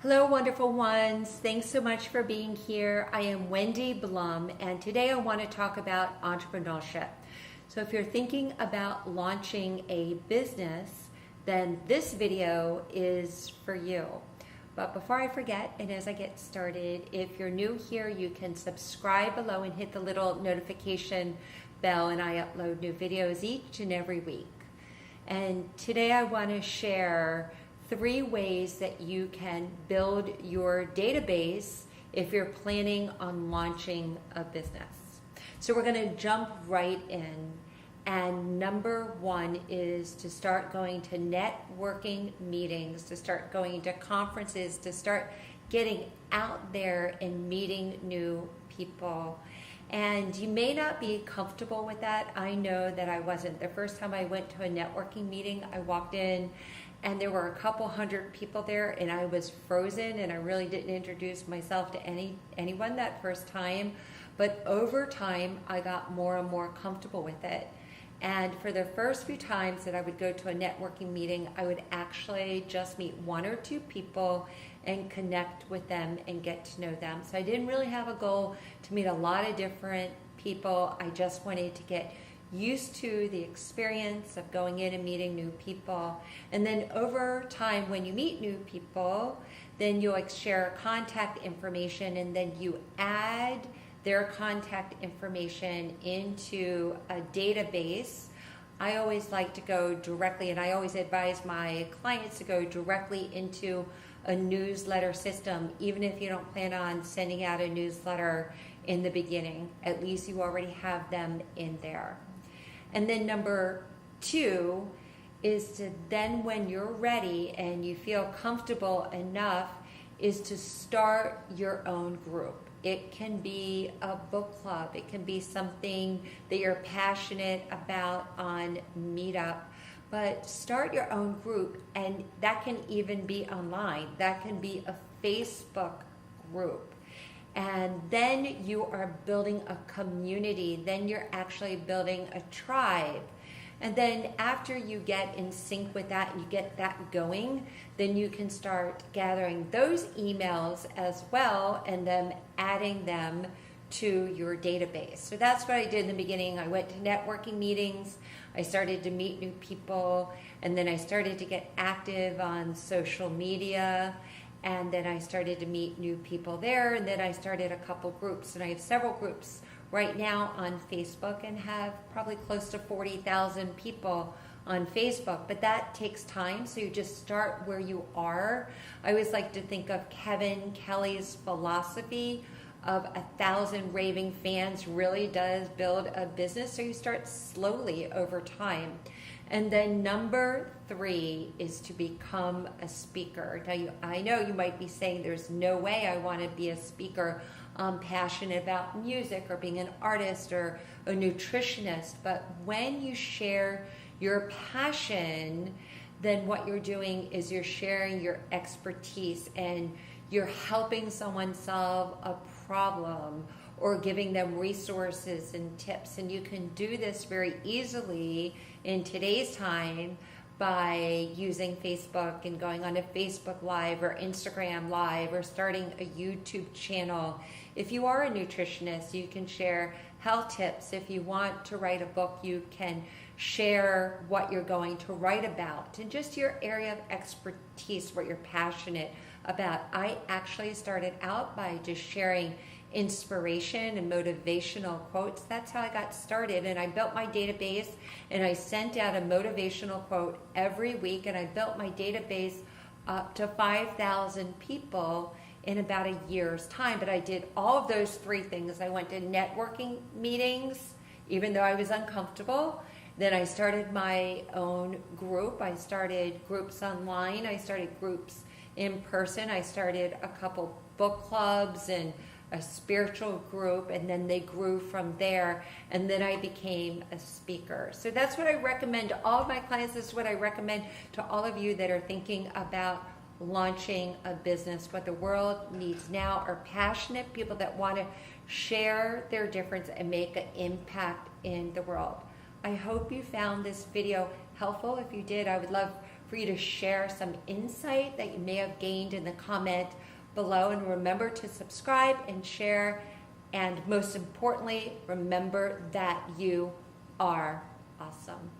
Hello, wonderful ones. Thanks so much for being here. I am Wendi Blum, and today I want to talk about entrepreneurship. So if you're thinking about launching a business, then this video is for you. But before I forget, and as I get started, if you're new here, you can subscribe below and hit the little notification bell, and I upload new videos each and every week. And today I want to share 3 ways that you can build your database if you're planning on launching a business. So we're going to jump right in. And number 1 is to start going to networking meetings, to start going to conferences, to start getting out there and meeting new people. And you may not be comfortable with that. I know that I wasn't. The first time I went to a networking meeting, I walked in and there were a couple hundred people there and I was frozen, and I really didn't introduce myself to anyone that first time. But over time, I got more and more comfortable with it. And for the first few times that I would go to a networking meeting, I would actually just meet 1 or 2 people and connect with them and get to know them. So I didn't really have a goal to meet a lot of different people. I just wanted to get used to the experience of going in and meeting new people. And then over time, when you meet new people, then you'll share contact information, and then you add their contact information into a database. I always like to go directly, and I always advise my clients to go directly into a newsletter system, even if you don't plan on sending out a newsletter in the beginning. At least you already have them in there. And then number 2 is to then, when you're ready and you feel comfortable enough, is to start your own group. It can be a book club. It can be something that you're passionate about on Meetup. But start your own group, and that can even be online. That can be a Facebook group. And then you are building a community. Then you're actually building a tribe. And then after you get in sync with that, you get that going, then you can start gathering those emails as well and then adding them to your database. So that's what I did in the beginning. I went to networking meetings. I started to meet new people, and then I started to get active on social media. And then I started to meet new people there, and then I started a couple groups, and I have several groups right now on Facebook and have probably close to 40,000 people on Facebook. But that takes time, so you just start where you are. I always like to think of Kevin Kelly's philosophy of 1,000 raving fans really does build a business, so you start slowly over time. And then number 3 is to become a speaker. Now, I know you might be saying, there's no way I want to be a speaker. I'm passionate about music or being an artist or a nutritionist. But when you share your passion, then what you're doing is you're sharing your expertise, and you're helping someone solve a problem or giving them resources and tips. And you can do this very easily in today's time by using Facebook and going on a Facebook Live or Instagram Live or starting a YouTube channel. If you are a nutritionist, you can share health tips. If you want to write a book, you can share what you're going to write about and just your area of expertise, what you're passionate about. I actually started out by just sharing inspiration and motivational quotes. That's how I got started, and I built my database, and I sent out a motivational quote every week, and I built my database up to 5,000 people in about a year's time. But I did all of those 3 things. I went to networking meetings, even though I was uncomfortable. Then I started my own group. I started groups online. I started groups in person. I started a couple book clubs and a spiritual group, and then they grew from there, and then I became a speaker. So that's what I recommend to all of my clients. This is what I recommend to all of you that are thinking about launching a business. What the world needs now are passionate people that want to share their difference and make an impact in the world. I hope you found this video helpful. If you did, I would love for you to share some insight that you may have gained in the comment below. And remember to subscribe and share. And most importantly, remember that you are awesome.